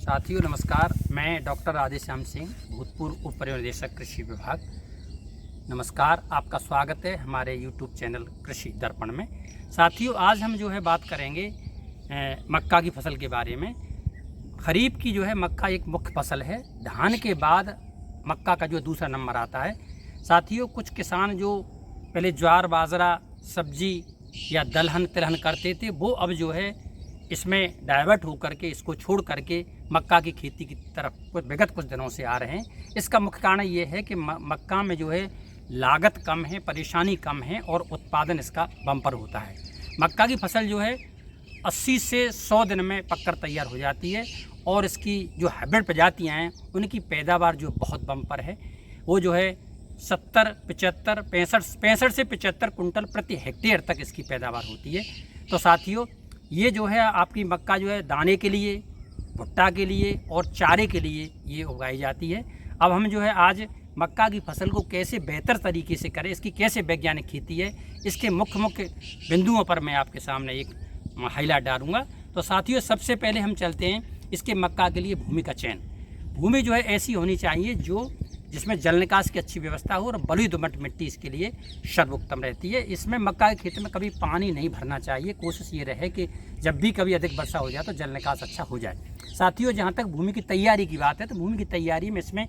साथियों नमस्कार, मैं डॉक्टर राधेश्याम सिंह, भूतपूर्व उप परिनिदेशक कृषि विभाग। नमस्कार, आपका स्वागत है हमारे YouTube चैनल कृषि दर्पण में। साथियों, आज हम जो है बात करेंगे मक्का की फसल के बारे में। खरीफ की जो है मक्का एक मुख्य फसल है। धान के बाद मक्का का जो दूसरा नंबर आता है। साथियों, कुछ किसान जो पहले ज्वार बाजरा सब्जी या दलहन तिलहन करते थे, वो अब जो है इसमें डाइवर्ट होकर के इसको छोड़ करके मक्का की खेती की तरफ विगत कुछ दिनों से आ रहे हैं। इसका मुख्य कारण ये है कि मक्का में जो है लागत कम है, परेशानी कम है और उत्पादन इसका बम्पर होता है। मक्का की फसल जो है 80 से 100 दिन में पककर तैयार हो जाती है और इसकी जो हाइब्रिड प्रजातियाँ हैं उनकी पैदावार जो बहुत बम्पर है, वो जो है 70, 75, 65 से 75 कुंटल प्रति हेक्टेयर तक इसकी पैदावार होती है। तो साथियों, ये जो है आपकी मक्का जो है दाने के लिए, भुट्टा के लिए और चारे के लिए ये उगाई जाती है। अब हम जो है आज मक्का की फसल को कैसे बेहतर तरीके से करें, इसकी कैसे वैज्ञानिक खेती है, इसके मुख्य बिंदुओं पर मैं आपके सामने एक हाईलाइट डालूंगा। तो साथियों, सबसे पहले हम चलते हैं इसके मक्का के लिए भूमि का चयन। भूमि जो है ऐसी होनी चाहिए जिसमें जल निकास की अच्छी व्यवस्था हो और बलुई दोमट मिट्टी इसके लिए सर्वोत्तम रहती है। इसमें मक्का के खेत में कभी पानी नहीं भरना चाहिए। कोशिश ये रहे कि जब भी कभी अधिक वर्षा हो जाए तो जल निकास अच्छा हो जाए। साथियों, जहाँ तक भूमि की तैयारी की बात है तो भूमि की तैयारी में इसमें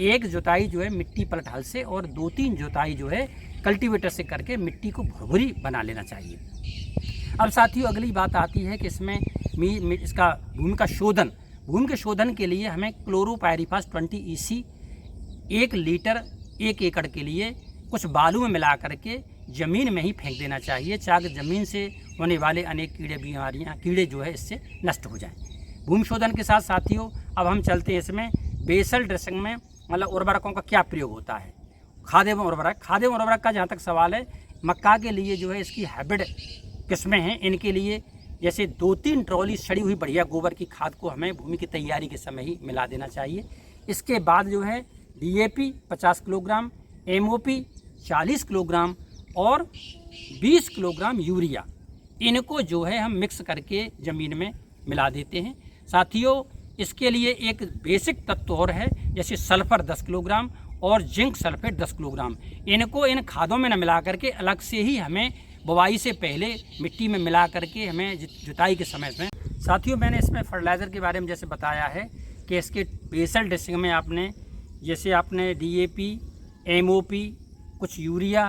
एक जुताई जो है मिट्टी पलट हल से और 2-3 जुताई जो है कल्टीवेटर से करके मिट्टी को भुरभुरी बना लेना चाहिए। अब साथियों, अगली बात आती है कि इसमें इसका भूमि का शोधन। भूमि के शोधन के लिए हमें क्लोरोपायरीफास 20 EC 1 लीटर 1 एकड़ के लिए कुछ बालू में मिला करके ज़मीन में ही फेंक देना चाहिए, ताकि ज़मीन से होने वाले अनेक कीड़े जो है इससे नष्ट हो जाएं। भूमि शोधन के साथ साथियों, अब हम चलते हैं इसमें बेसल ड्रेसिंग में मतलब उर्वरकों का क्या प्रयोग होता है। खाद एवं उर्वरक का जहाँ तक सवाल है, मक्का के लिए जो है इसकी हाइब्रिड किस्में हैं। इनके लिए जैसे 2-3 ट्रॉली सड़ी हुई बढ़िया गोबर की खाद को हमें भूमि की तैयारी के समय ही मिला देना चाहिए। इसके बाद जो है DAP 50 किलोग्राम, MOP 40 किलोग्राम और 20 किलोग्राम यूरिया, इनको जो है हम मिक्स करके ज़मीन में मिला देते हैं। साथियों, इसके लिए एक बेसिक तत्व और है, जैसे सल्फ़र 10 किलोग्राम और जिंक सल्फेट 10 किलोग्राम। इनको इन खादों में न मिला करके अलग से ही हमें बुवाई से पहले मिट्टी में मिला करके हमें जुताई के समय में। साथियों, मैंने इसमें फर्टिलाइज़र के बारे में जैसे बताया है कि इसके बेसल ड्रेसिंग में आपने DAP, MOP, कुछ यूरिया,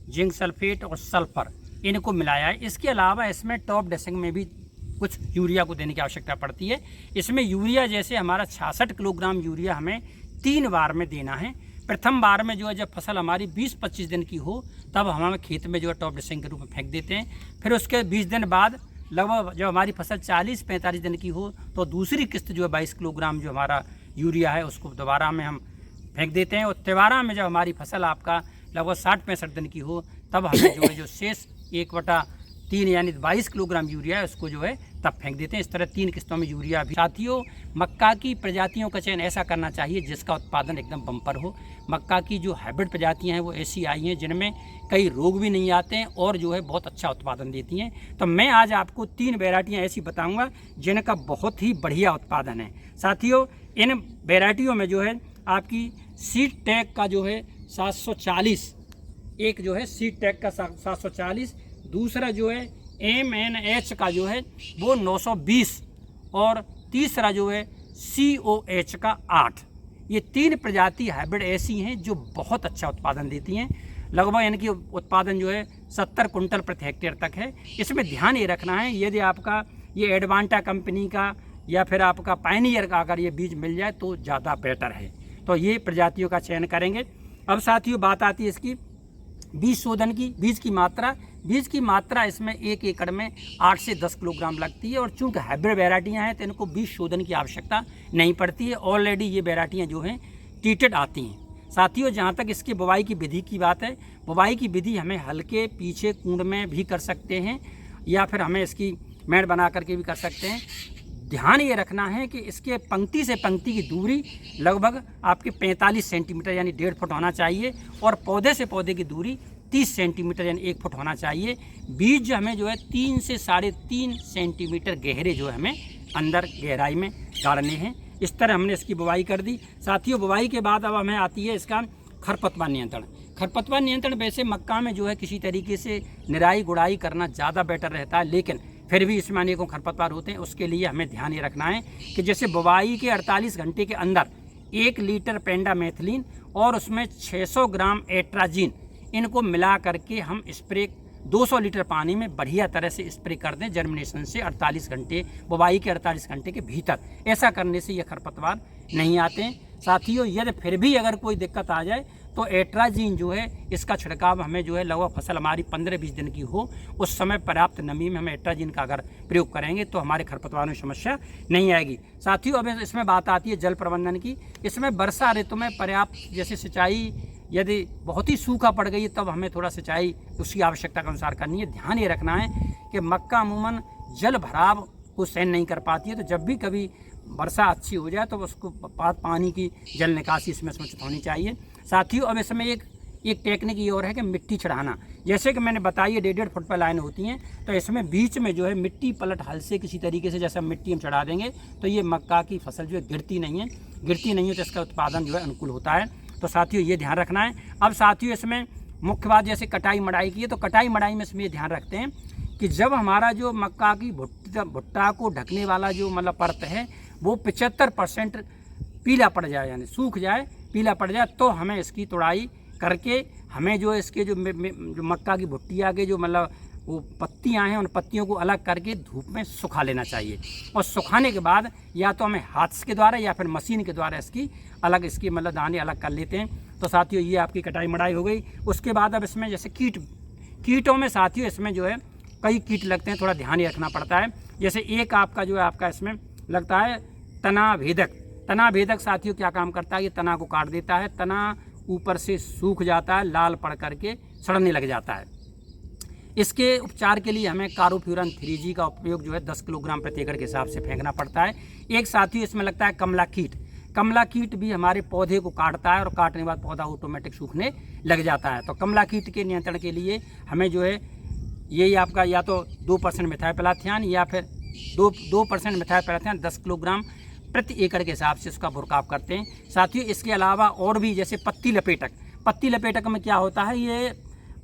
जिंक सल्फेट और सल्फ़र इनको मिलाया है। इसके अलावा इसमें टॉप ड्रेसिंग में भी कुछ यूरिया को देने की आवश्यकता पड़ती है। इसमें यूरिया जैसे हमारा 66 किलोग्राम यूरिया हमें 3 बार में देना है। प्रथम बार में जो है जब फसल हमारी 20-25 दिन की हो तब हम खेत में जो है टॉप ड्रेसिंग के रूप में फेंक देते हैं। फिर उसके 20 दिन बाद लगभग जब हमारी फसल 40-45 दिन की हो तो दूसरी किस्त जो है 22 किलोग्राम जो हमारा यूरिया है उसको दोबारा में हम फेंक देते हैं। और त्योहारा में जब हमारी फसल आपका लगभग 60-65 दिन की हो तब हमें जो है जो शेष 1/3 यानी 22 किलोग्राम यूरिया है उसको जो है तब फेंक देते हैं। इस तरह 3 किस्तों में यूरिया भी। साथियों, मक्का की प्रजातियों का चयन ऐसा करना चाहिए जिसका उत्पादन एकदम बम्पर हो। मक्का की जो हाइब्रिड प्रजातियां हैं वो ऐसी आई हैं जिनमें कई रोग भी नहीं आते हैं और जो है बहुत अच्छा उत्पादन देती हैं। तो मैं आज आपको 3 वैरायटियाँ ऐसी बताऊँगा जिनका बहुत ही बढ़िया उत्पादन है। साथियों, इन वैरायटियों में जो है आपकी सीड टैग का जो है 740, एक जो है सीड टैग का 740, दूसरा जो है MNH का जो है वो 920 और तीसरा जो है COH का 8। ये 3 प्रजाति हाइब्रिड ऐसी हैं जो बहुत अच्छा उत्पादन देती हैं। लगभग इनकी उत्पादन जो है 70 कुंटल प्रति हेक्टेयर तक है। इसमें ध्यान ये रखना है, यदि आपका ये एडवांटा कंपनी का या फिर आपका पायनियर का अगर ये बीज मिल जाए तो ज़्यादा बेटर है। तो ये प्रजातियों का चयन करेंगे। अब साथियों, बात आती है इसकी बीज शोधन की। बीज की मात्रा इसमें 1 एकड़ में 8 से 10 किलोग्राम लगती है और चूँकि हाइब्रिड वैरायटियाँ हैं तो इनको बीज शोधन की आवश्यकता नहीं पड़ती है। ऑलरेडी ये वैरायटियाँ जो हैं ट्रीटेड आती हैं। साथियों, जहाँ तक इसकी बुवाई की विधि की बात है, बुवाई की विधि हमें हल्के पीछे कुंड में भी कर सकते हैं या फिर हमें इसकी मेड़ बना करके भी कर सकते हैं। ध्यान ये रखना है कि इसके पंक्ति से पंक्ति की दूरी लगभग आपके 45 सेंटीमीटर यानी 1.5 फुट होना चाहिए और पौधे से पौधे की दूरी 30 सेंटीमीटर यानी 1 फुट होना चाहिए। बीज हमें जो है 3 से 3.5 सेंटीमीटर गहरे जो है हमें अंदर गहराई में गाड़ने हैं। इस तरह हमने इसकी बुवाई कर दी। साथियों, बुवाई के बाद अब हमें आती है इसका खरपतवार नियंत्रण। खरपतवार नियंत्रण वैसे मक्का में जो है किसी तरीके से निराई गुड़ाई करना ज़्यादा बेटर रहता है, लेकिन फिर भी इसमें अनेकों खरपतवार होते हैं। उसके लिए हमें ध्यान ये रखना है कि जैसे बुवाई के 48 घंटे के अंदर 1 लीटर पेंडामेथिलीन और उसमें 600 ग्राम एट्राजीन, इनको मिला करके हम स्प्रे 200 लीटर पानी में बढ़िया तरह से स्प्रे कर दें जर्मिनेशन से 48 घंटे, बुवाई के 48 घंटे के भीतर। ऐसा करने से ये खरपतवार नहीं आते हैं। साथियों, यदि फिर भी अगर कोई दिक्कत आ जाए तो एट्राजीन जो है इसका छिड़काव हमें जो है लगभग फसल हमारी 15-20 दिन की हो उस समय पर्याप्त नमी में हम एट्राजीन का अगर प्रयोग करेंगे तो हमारे खरपतवार में समस्या नहीं आएगी। साथियों, अब इसमें बात आती है जल प्रबंधन की। इसमें वर्षा ऋतु में पर्याप्त जैसे सिंचाई यदि बहुत ही सूखा पड़ गई तब हमें थोड़ा सिंचाई उसकी आवश्यकता के अनुसार करनी है। ध्यान ये रखना है कि मक्का अमूमन जल भराव को सहन नहीं कर पाती है, तो जब भी कभी वर्षा अच्छी हो जाए तो उसको पानी की जल निकासी इसमें समुचित होनी चाहिए। साथियों, अब इसमें एक टेक्निक ये और है कि मिट्टी चढ़ाना। जैसे कि मैंने बताया 1.5 फुट पर लाइन होती हैं, तो इसमें बीच में जो है मिट्टी पलट हल से किसी तरीके से जैसे मिट्टी हम चढ़ा देंगे तो ये मक्का की फसल जो है गिरती नहीं है तो इसका उत्पादन जो है अनुकूल होता है। तो साथियों, ये ध्यान रखना है। अब साथियों, इसमें मुख्य बात जैसे कटाई मड़ाई की है, तो कटाई मड़ाई में इसमें ये ध्यान रखते हैं कि जब हमारा जो मक्का की भुट्टा को ढकने वाला जो मतलब परत है वो 75% पीला पड़ जाए, यानी सूख जाए, पीला पड़ जाए, तो हमें इसकी तुड़ाई करके हमें जो इसके जो मक्का की भुट्टिया के जो मतलब वो पत्तियां हैं उन पत्तियों को अलग करके धूप में सुखा लेना चाहिए। और सुखाने के बाद या तो हमें हाथ के द्वारा या फिर मशीन के द्वारा इसकी मतलब दाने अलग कर लेते हैं। तो साथियों, ये आपकी कटाई मड़ाई हो गई। उसके बाद अब इसमें जैसे कीटों में साथियों इसमें जो है कई कीट लगते हैं, थोड़ा ध्यान ही रखना पड़ता है। जैसे एक आपका जो है आपका इसमें लगता है तना भेदक। साथियों, क्या काम करता है, ये तना को काट देता है, तना ऊपर से सूख जाता है, लाल पड़ करके सड़ने लग जाता है। इसके उपचार के लिए हमें कार्बोफ्यूरन 3G का उपयोग जो है 10 किलोग्राम प्रति एकड़ के हिसाब से फेंकना पड़ता है। एक साथियों इसमें लगता है कमला कीट भी हमारे पौधे को काटता है और काटने के बाद पौधा ऑटोमेटिक सूखने लग जाता है। तो कमला कीट के नियंत्रण के लिए हमें जो है यही आपका या तो 2% मिथाइलपैराथियान या फिर 2% मिथाइलपैराथियान 10 किलोग्राम प्रति एकड़ के हिसाब से उसका बुरकाव करते हैं। साथियों, इसके अलावा और भी जैसे पत्ती लपेटक में क्या होता है, ये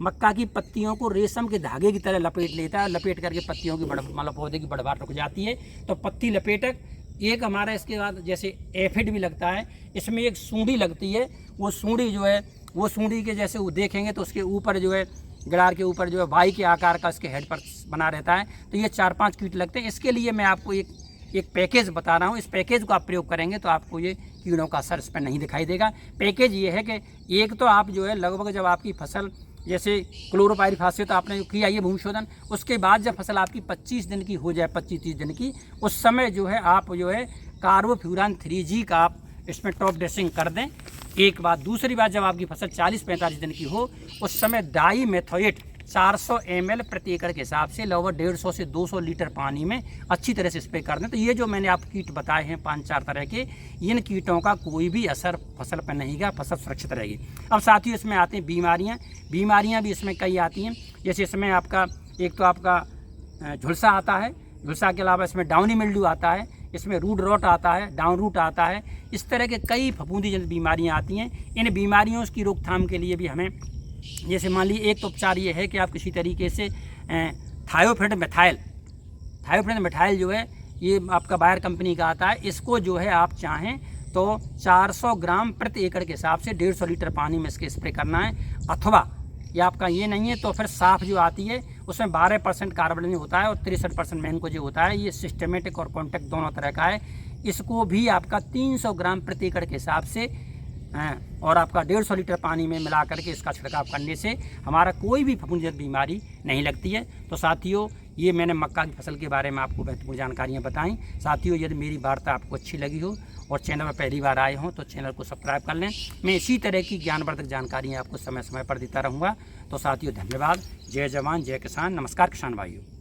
मक्का की पत्तियों को रेशम के धागे की तरह लपेट लेता है, लपेट करके पत्तियों की मतलब पौधे की बढ़वार रुक जाती है। तो पत्ती लपेटक एक हमारा, इसके बाद जैसे एफिड भी लगता है, इसमें एक सूंडी लगती है। वो सूंडी जो है वो सूंडी के जैसे वो देखेंगे तो उसके ऊपर जो है गड़ार के ऊपर जो है वाई के आकार का उसके हेड पर बना रहता है। तो ये 4-5 कीट लगते हैं। इसके लिए मैं आपको एक पैकेज बता रहा हूँ। इस पैकेज को आप प्रयोग करेंगे तो आपको ये कीड़ों का असर इस पर नहीं दिखाई देगा। पैकेज ये है कि एक तो आप जो है लगभग जब आपकी फसल जैसे क्लोरोपाइरीफास तो आपने किया ये भूमि शोधन, उसके बाद जब फसल आपकी 25 दिन की हो जाए, 25-30 दिन की, उस समय जो है आप जो है कार्बोफ्यूरन 3G का आप इसमें टॉप ड्रेसिंग कर दें। एक बात। दूसरी बात, जब आपकी फसल 40-45 दिन की हो उस समय डाईमेथोएट 400 ml प्रति एकड़ के हिसाब से लगभग 150 से 200 लीटर पानी में अच्छी तरह से स्प्रे कर दें। तो ये जो मैंने आप कीट बताए हैं 5-4 तरह के, इन कीटों का कोई भी असर फसल पर नहीं गया, फसल सुरक्षित रहेगी। अब साथियों, इसमें आते हैं बीमारियाँ भी इसमें कई आती हैं। जैसे इसमें आपका एक तो आपका झुलसा आता है, झुलसा के अलावा इसमें डाउनी मिल्ड्यू आता है, इसमें रूट रॉट आता है, डाउन रूट आता है। इस तरह के कई फफूंदीजनित बीमारियां आती हैं। इन बीमारियों की रोकथाम के लिए भी हमें जैसे मान लीजिए एक तो उपचार ये है कि आप किसी तरीके से थायोफ्रेड मिथाइल जो है ये आपका बायर कंपनी का आता है, इसको जो है आप चाहें तो 400 ग्राम प्रति एकड़ के हिसाब से 150 लीटर पानी में इसके स्प्रे करना है। अथवा ये आपका ये नहीं है तो फिर साफ जो आती है उसमें 12% कार्बन होता है और 63% मैंको जो होता है। ये सिस्टमेटिक और कॉन्टैक्ट दोनों तरह का है। इसको भी आपका 300 ग्राम प्रति एकड़ के हिसाब से और आपका 150 लीटर पानी में मिला करके इसका छिड़काव करने से हमारा कोई भी फफूंदीजनित बीमारी नहीं लगती है। तो साथियों, ये मैंने मक्का की फसल के बारे में आपको महत्वपूर्ण जानकारियाँ बताई। साथियों, यदि मेरी वार्ता आपको अच्छी लगी हो और चैनल में पहली बार आए हों तो चैनल को सब्सक्राइब कर लें। मैं इसी तरह की ज्ञानवर्धक जानकारियाँ आपको समय समय पर देता रहूँगा। तो साथियों, धन्यवाद। जय जवान जय किसान। नमस्कार किसान भाइयों।